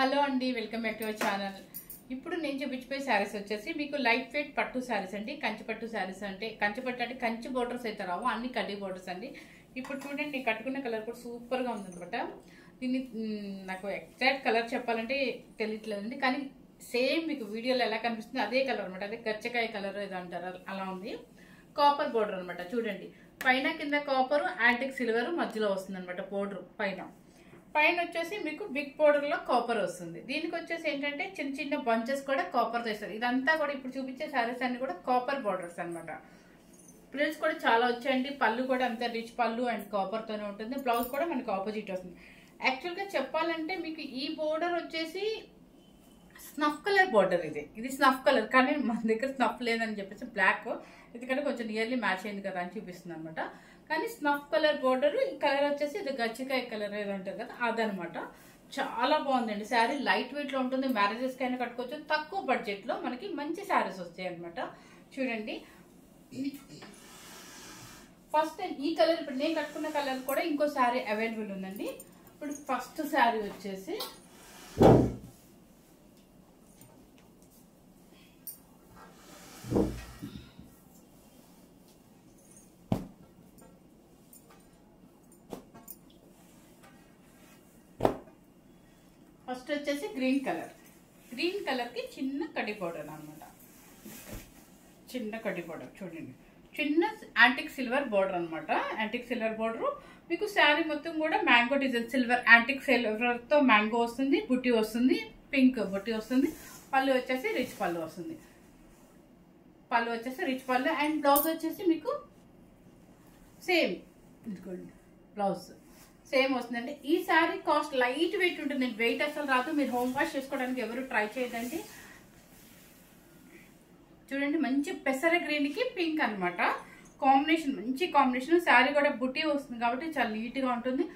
Hello అండి, welcome back to our channel. ఇప్పుడు నేను చూపించిపోయే శారీస్ వచ్చేసి మీకు లైట్ వెయిట్ పట్టు శారీస్ అండి. కంచి పట్టు శారీస్ అంటే కంచి పట్టు అంటే కంచి బోర్డర్స్ అయితే రావు, అన్ని కడ్డీ బోర్డర్స్ అండి. ఇప్పుడు చూడండి, నేను కట్టుకున్న కలర్ కూడా సూపర్గా ఉందన్నమాట. దీన్ని నాకు ఎగ్జాక్ట్ కలర్ చెప్పాలంటే తెలియట్లేదండి, కానీ సేమ్ మీకు వీడియోలో ఎలా కనిపిస్తుంది అదే కలర్ అనమాట. అదే గచ్చకాయ కలర్ ఏదో అంటారు, అలా ఉంది. కాపర్ బోర్డర్ అనమాట. చూడండి, పైన కింద కాపర్, యాంటిక్ సిల్వర్ మధ్యలో వస్తుంది అనమాట బోర్డర్. పైన వచ్చేసి మీకు బిగ్ బోర్డర్ లో కాపర్ వస్తుంది. దీనికి వచ్చేసి ఏంటంటే చిన్న చిన్న బంచెస్ కూడా కాపర్ చేస్తారు. ఇదంతా కూడా ఇప్పుడు చూపించే సారీస్ అన్ని కూడా కాపర్ బోర్డర్స్ అనమాట. ప్రిల్స్ కూడా చాలా వచ్చాయండి. పళ్ళు కూడా అంతే రిచ్ పళ్ళు అండ్ కాపర్ తోనే ఉంటుంది. బ్లౌజ్ కూడా మనకి ఆపోజిట్ వస్తుంది. యాక్చువల్ గా చెప్పాలంటే మీకు ఈ బోర్డర్ వచ్చేసి స్నఫ్ కలర్ బోర్డర్. ఇది స్నఫ్ కలర్, కానీ మన దగ్గర స్నఫ్ లేదని చెప్పేసి బ్లాక్, ఎందుకంటే కొంచెం నియర్లీ మ్యాచ్ అయింది కదా అని చూపిస్తుంది అనమాట. కానీ స్నఫ్ కలర్ బోర్డర్, ఈ కలర్ వచ్చేసి ఇది గచ్చికాయ కలర్ ఏదో అంటారు కదా, అదనమాట. చాలా బాగుందండి శారీ. లైట్ వెయిట్ లో ఉంటుంది, మ్యారేజెస్ కైనా కట్టుకోవచ్చు. తక్కువ బడ్జెట్ లో మనకి మంచి శారీస్ వస్తాయి అనమాట. చూడండి, ఫస్ట్ ఈ కలర్, ఇప్పుడు నేను కట్టుకున్న కలర్ కూడా ఇంకో శారీ అవైలబుల్ ఉందండి. ఇప్పుడు ఫస్ట్ శారీ వచ్చేసి గ్రీన్ కలర్. గ్రీన్ కలర్ కి చిన్న కడ్డీ బోర్డర్ అనమాట. చిన్న కడ్డీ బోర్డర్ చూడండి, చిన్న యాంటిక్ సిల్వర్ బోర్డర్ అనమాట. యాంటిక్ సిల్వర్ బోర్డర్ మీకు శారీ మొత్తం కూడా mango design, silver antique silver తో మ్యాంగో వస్తుంది, బుట్టి వస్తుంది, పింక్ బుట్టి వస్తుంది. పళ్ళు వచ్చేసి రిచ్ పళ్ళు వస్తుంది. రిచ్ పళ్ళు అండ్ బ్లౌజ్ వచ్చేసి మీకు సేమ్ బ్లౌజ్ సేమ్ వస్తుందండి. ఈ శారీ కాస్ట్ లైట్ వెయిట్ ఉంటుంది, వెయిట్ అసలు రాదు. మీరు హోమ్ వాష్ చేసుకోవడానికి ఎవరు ట్రై చేయదండి. చూడండి, మంచి పెసర గ్రీన్ కి పింక్ అనమాట కాంబినేషన్, మంచి కాంబినేషన్. శారీ కూడా బుట్టి వస్తుంది కాబట్టి చాలా నీట్ గా ఉంటుంది.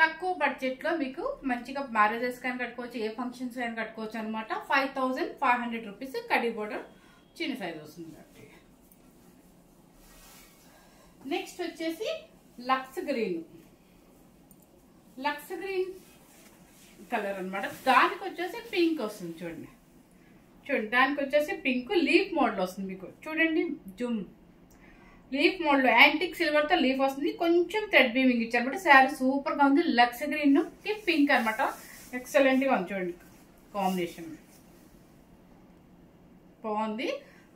తక్కువ బడ్జెట్ లో మీకు మంచిగా మ్యారేజెస్ కానీ కట్టుకోవచ్చు, ఏ ఫంక్షన్స్ కానీ కట్టుకోవచ్చు అనమాట. 5500 రూపీస్ కడ్డీ బోర్డర్, చిన్న సైజ్ వస్తుంది. నెక్స్ట్ వచ్చేసి లక్స్ గ్రీన్ కలర్ అనమాట. దానికి వచ్చేసి పింక్ వస్తుంది. చూడండి, దానికి వచ్చేసి పింక్ లీఫ్ మోడల్ వస్తుంది మీకు. చూడండి, Zoom leaf model antique silver తో లీఫ్ వస్తుంది. కొంచెం థ్రెడ్ వీవింగ్ ఇచ్చారనమాట. శారీ సూపర్ గా ఉంది. లక్స్ గ్రీన్ కి పింక్ అనమాట. ఎక్సలెంట్ గా ఉంది. చూడండి, కాంబినేషన్ బాగుంది,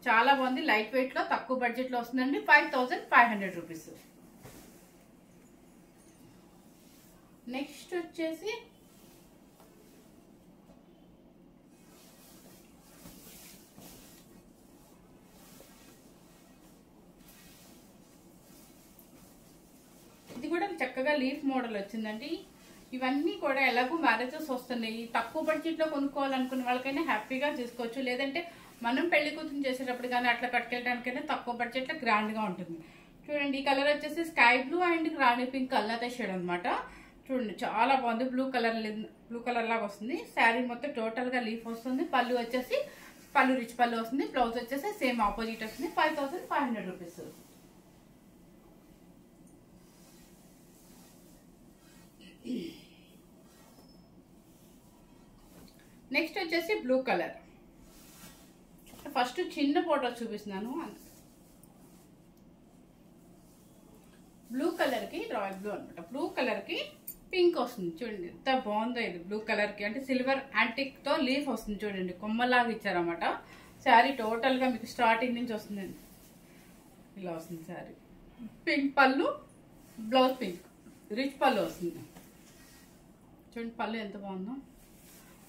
చాలా బాగుంది. లైట్ వెయిట్ లో తక్కువ బడ్జెట్ లో వస్తుందండి. 5500 రూపీస్. నెక్స్ట్ వచ్చేసి ఇది కూడా చక్కగా లీఫ్ మోడల్ వచ్చిందండి. ఇవన్నీ కూడా ఎలాగో మ్యారేజెస్ వస్తున్నాయి, తక్కువ బడ్జెట్ లో కొనుక్కోవాలనుకున్న వాళ్ళకైనా హ్యాపీగా తీసుకోవచ్చు. లేదంటే మనం పెళ్లి కూతురు చేసేటప్పుడు కానీ అట్లా కట్టుకెళ్ళడానికైనా తక్కువ బడ్జెట్ లో గ్రాండ్ గా ఉంటుంది. చూడండి, ఈ కలర్ వచ్చేసి sky blue and rani pink అల్లాత షేడ్ అనమాట. చూడండి, చాలా బాగుంది. బ్లూ కలర్ లాగా వస్తుంది. శారీ మొత్తం టోటల్ గా లీఫ్ వస్తుంది. పళ్ళు వచ్చేసి రిచ్ పళ్ళు వస్తుంది. బ్లౌజ్ వచ్చేసి సేమ్ ఆపోజిట్ వస్తుంది. 5500 రూపీస్. నెక్స్ట్ వచ్చేసి బ్లూ కలర్. ఫస్ట్ చిన్న ఫోటో చూపిస్తున్నాను. బ్లూ కలర్ కి రాయల్ బ్లూ అనమాట. బ్లూ కలర్ కి పింక్ వస్తుంది. చూడండి, ఎంత బాగుందో ఇది. బ్లూ కలర్ కి అంటే సిల్వర్ యాంటిక్ తో లీఫ్ వస్తుంది. చూడండి, కొమ్మలాగా ఇచ్చారన్నమాట. శారీ టోటల్ గా మీకు స్టార్టింగ్ నుంచి వస్తుంది, ఇలా వస్తుంది శారీ. పింక్ పళ్ళు, బ్లౌజ్ పింక్, రిచ్ పళ్ళు వస్తుంది. చూడండి, పళ్ళు ఎంత బాగుందో.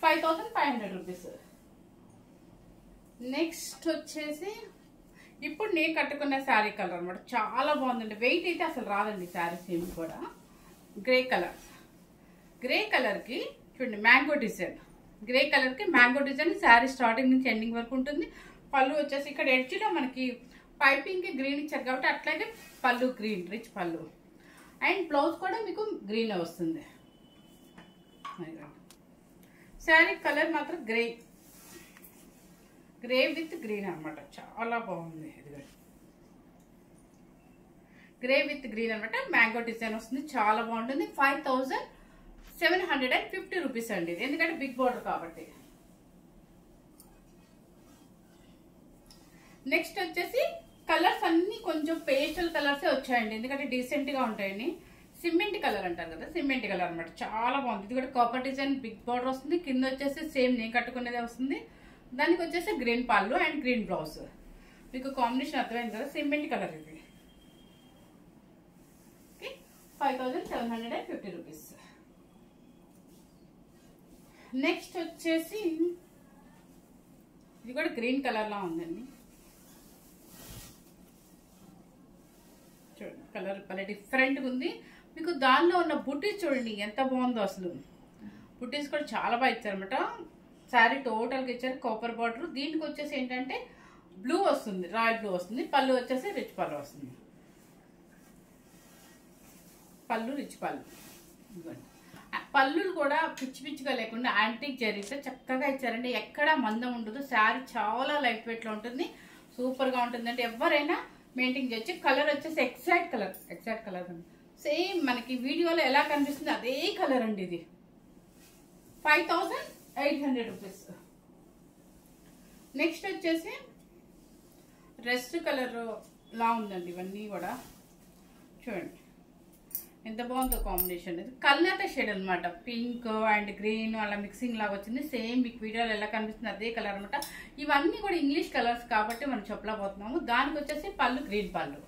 5500 రూపీస్. నెక్స్ట్ వచ్చేసి ఇప్పుడు నేను కట్టుకున్న శారీ కలర్ అనమాట. చాలా బాగుందండి. వెయిట్ అయితే అసలు రాదండి శారీస్ ఏమి కూడా. గ్రే కలర్ కి చూడండి, మ్యాంగో డిజైన్. గ్రే కలర్ కి మ్యాంగో డిజైన్. శారీ స్టార్టింగ్ నుంచి ఎండింగ్ వరకు ఉంటుంది. పళ్ళు వచ్చేసి ఇక్కడ ఎడ్జ్ లో మనకి పైపింగ్ కి గ్రీన్ ఇచ్చారు కాబట్టి అట్లాగే పళ్ళు గ్రీన్, రిచ్ పళ్ళు. అండ్ బ్లౌజ్ కూడా మీకు గ్రీన్ వస్తుంది. శారీ కలర్ మాత్రం గ్రే విత్ గ్రీన్ అనమాట. చాలా బాగుంది. గ్రే విత్ గ్రీన్ అనమాట. మ్యాంగో డిజైన్ వస్తుంది, చాలా బాగుంటుంది. 5600 750 రూపీస్ అండి. ఎందుకంటే బిగ్ బోర్డర్ కాబట్టి. నెక్స్ట్ వచ్చేసి కలర్స్ అన్ని కొంచెం పేస్టల్ కలర్సే వచ్చాయండి, ఎందుకంటే డీసెంట్ గా ఉంటాయండి. సిమెంట్ కలర్ అంటారు కదా, సిమెంట్ కలర్ అనమాట. చాలా బాగుంది. ఇది కూడా కాపర్ డిజైన్ బిగ్ బార్డర్ వస్తుంది. కింద వచ్చేసి సేమ్ నేను కట్టుకునేది వస్తుంది. దానికి వచ్చేసి గ్రీన్ పళ్ళు అండ్ గ్రీన్ బ్లౌజ్. మీకు కాంబినేషన్ అర్థమైంది కదా, సిమెంట్ కలర్ ఇది. 5750 రూపీస్. నెక్స్ట్ వచ్చేసి ఇది కూడా గ్రీన్ కలర్ లా ఉందండి. చూడండి కలర్ భలే డిఫరెంట్ గా ఉంది. మీకు దానిలో ఉన్న బుటీస్ చూడండి ఎంత బాగుందో అసలు. బుటీస్ కూడా చాలా బాగా ఇచ్చారనమాట. శారీ టోటల్ గా ఇచ్చారు, కాపర్ బార్డర్. దీనికి వచ్చేసి ఏంటంటే బ్లూ వస్తుంది, రాయల్ బ్లూ వస్తుంది. పళ్ళు వచ్చేసి రిచ్ పళ్ళు వస్తుంది. పళ్ళు రిచ్ పళ్ళు. పళ్ళులు కూడా పిచ్చి పిచ్చిగా లేకుండా యాంటిక్ జరీతో చక్కగా ఇచ్చారండి. ఎక్కడ మందం ఉండదు. శారీ చాలా లైట్ వెయిట్ లో ఉంటుంది, సూపర్ గా ఉంటుంది. అంటే ఎవరైనా మెయింటైన్ చేయొచ్చు. కలర్ వచ్చేసి ఎగ్జాక్ట్ కలర్ అండి. సేమ్ మనకి వీడియోలో ఎలా కనిపిస్తుంది అదే కలర్ అండి. ఇది 5800 రూపీస్. నెక్స్ట్ వచ్చేసి రెస్ట్ కలర్ లా ఉందండి. ఇవన్నీ కూడా చూడండి ఎంత బాగుందో కాంబినేషన్. ఇది కల్నేత షేడ్ అనమాట. పింక్ అండ్ గ్రీన్ అలా మిక్సింగ్ లాగా వచ్చింది. సేమ్ మీకు వీడియోలో ఎలా కనిపిస్తుంది అదే కలర్ అనమాట. ఇవన్నీ కూడా ఇంగ్లీష్ కలర్స్ కాబట్టి మనం చెప్పలేకపోతున్నాము. దానికి వచ్చేసి పళ్ళు గ్రీన్ పళ్ళు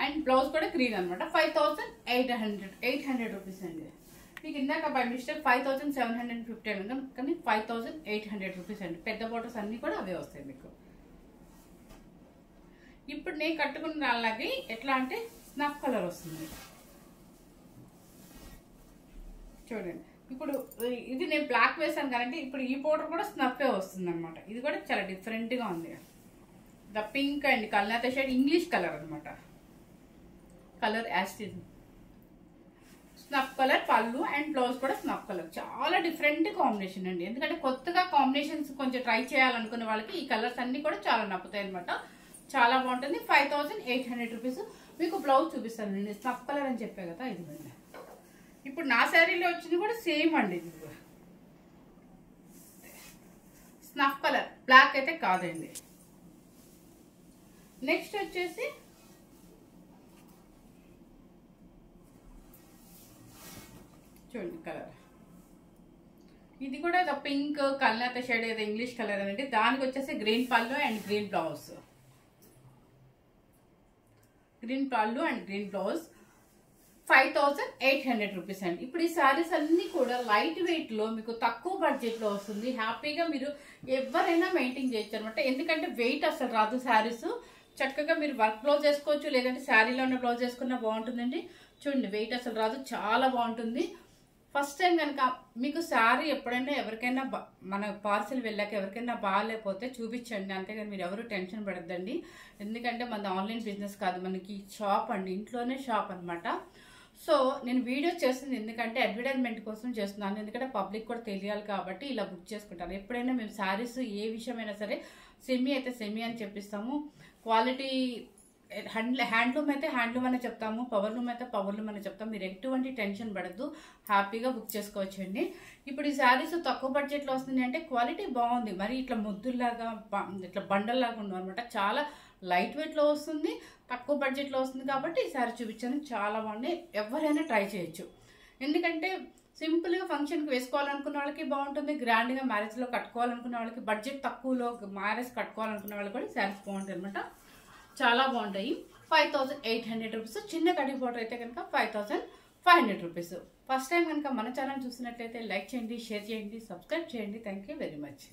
అండ్ బ్లౌజ్ కూడా గ్రీన్ అనమాట. 5800 రూపీస్ అండి. మీకు ఇందాక బై మిస్టేక్ 5750 అని, కానీ 5800 రూపీస్ అండి. పెద్ద బోటర్స్ అన్ని కూడా అవే వస్తాయి మీకు. ఇప్పుడు నేను కట్టుకున్న అలాగే ఎట్లా అంటే స్నఫ్ కలర్ వస్తుంది చూడండి. ఇప్పుడు ఇది నేను బ్లాక్ వేసాను కానీ ఇప్పుడు ఈ పౌడర్ కూడా స్నఫే వస్తుంది అనమాట. ఇది కూడా చాలా డిఫరెంట్ గా ఉంది. ద పింక్ అండ్ కల్నేత షేడ్ ఇంగ్లీష్ కలర్ అనమాట. కలర్ యాస్టిన్ స్నఫ్ కలర్ పళ్ళు అండ్ బ్లౌజ్ కూడా స్నఫ్ కలర్. చాలా డిఫరెంట్ కాంబినేషన్ అండి. ఎందుకంటే కొత్తగా కాంబినేషన్స్ కొంచెం ట్రై చేయాలనుకునే వాళ్ళకి ఈ కలర్స్ అన్ని కూడా చాలా నప్పుతాయి అనమాట. చాలా బాగుంటుంది. 5800 రూపీస్. మీకు బ్లౌజ్ చూపిస్తాను నేను. స్నఫ్ కలర్ అని చెప్పే కదా, ఇది ఇప్పుడు నా శారీలో వచ్చింది కూడా సేమ్ అండి. ఇది స్నఫ్ కలర్, బ్లాక్ అయితే కాదండి. నెక్స్ట్ వచ్చేసి చూడండి కలర్. ఇది కూడా పింక్ కల్నేత షేడ్ ఏదో ఇంగ్లీష్ కలర్ అండి. దానికి వచ్చేసి గ్రీన్ పళ్ళు అండ్ గ్రీన్ బ్లౌజ్. గ్రీన్ పళ్ళు అండ్ గ్రీన్ బ్లౌజ్ 5800 రూపీస్ అండి. ఇప్పుడు ఈ శారీస్ అన్ని కూడా లైట్ వెయిట్ లో మీకు తక్కువ బడ్జెట్ లో వస్తుంది. హ్యాపీగా మీరు ఎవరైనా మెయింటైన్ చేయొచ్చు అనమాట. ఎందుకంటే వెయిట్ అసలు రాదు. శారీస్ చక్కగా మీరు వర్క్ బ్లౌజ్ వేసుకోవచ్చు, లేదంటే శారీలో ఉన్న బ్లౌజ్ వేసుకున్నా బాగుంటుందండి. చూడండి వెయిట్ అసలు రాదు, చాలా బాగుంటుంది. ఫస్ట్ టైం కనుక మీకు శారీ ఎప్పుడైనా ఎవరికైనా మన పార్సల్ వెళ్ళాక ఎవరికైనా బాగాలేకపోతే చూపించండి. అంతేగాని మీరు ఎవరు టెన్షన్ పడద్దండి. ఎందుకంటే మనది ఆన్లైన్ బిజినెస్ కాదు, మనకి షాప్ అండి, ఇంట్లోనే షాప్ అనమాట. సో నేను వీడియో చేస్తుంది ఎందుకంటే అడ్వర్టైజ్మెంట్ కోసం చేస్తున్నాను. ఎందుకంటే పబ్లిక్ కూడా తెలియాలి కాబట్టి ఇలా బుక్ చేసుకుంటాను. ఎప్పుడైనా మేము శారీస్ ఏ విషయమైనా సరే సెమీ అయితే సెమీ అని చెప్పిస్తాము. క్వాలిటీ హ్యాండ్లూమ్ అయితే హ్యాండ్లూమ్ అనే చెప్తాము, పవర్ లూమ్ అయితే పవర్ లూమ్ అని చెప్తాము. మీరు ఎటువంటి టెన్షన్ పడద్దు, హ్యాపీగా బుక్ చేసుకోవచ్చండి. ఇప్పుడు ఈ శారీస్ తక్కువ బడ్జెట్లో వస్తుంది అంటే క్వాలిటీ బాగుంది. మరి ఇట్లా ముద్దులాగా ఇట్లా బండల్లాగా ఉండవు అనమాట. చాలా లైట్ వెయిట్లో వస్తుంది, తక్కువ బడ్జెట్లో వస్తుంది కాబట్టి ఈ శారీ చూపించాను. చాలా బాగుంది, ఎవరైనా ట్రై చేయొచ్చు. ఎందుకంటే సింపుల్గా ఫంక్షన్కి వేసుకోవాలనుకున్న వాళ్ళకి బాగుంటుంది, గ్రాండ్గా మ్యారేజ్లో కట్టుకోవాలనుకున్న వాళ్ళకి, బడ్జెట్ తక్కువలో మ్యారేజ్ కట్టుకోవాలనుకున్న వాళ్ళకి కూడా శారీస్ బాగుంటాయి అనమాట. చాలా బాగుంటాయి. 5800 రూపీస్. చిన్న కటింగ్ బోర్డర్ అయితే కనుక 5500 రూపీస్. ఫస్ట్ టైం కనుక మన ఛానల్ చూసినట్లయితే లైక్ చేయండి, షేర్ చేయండి, సబ్స్క్రైబ్ చేయండి. Thank you very much.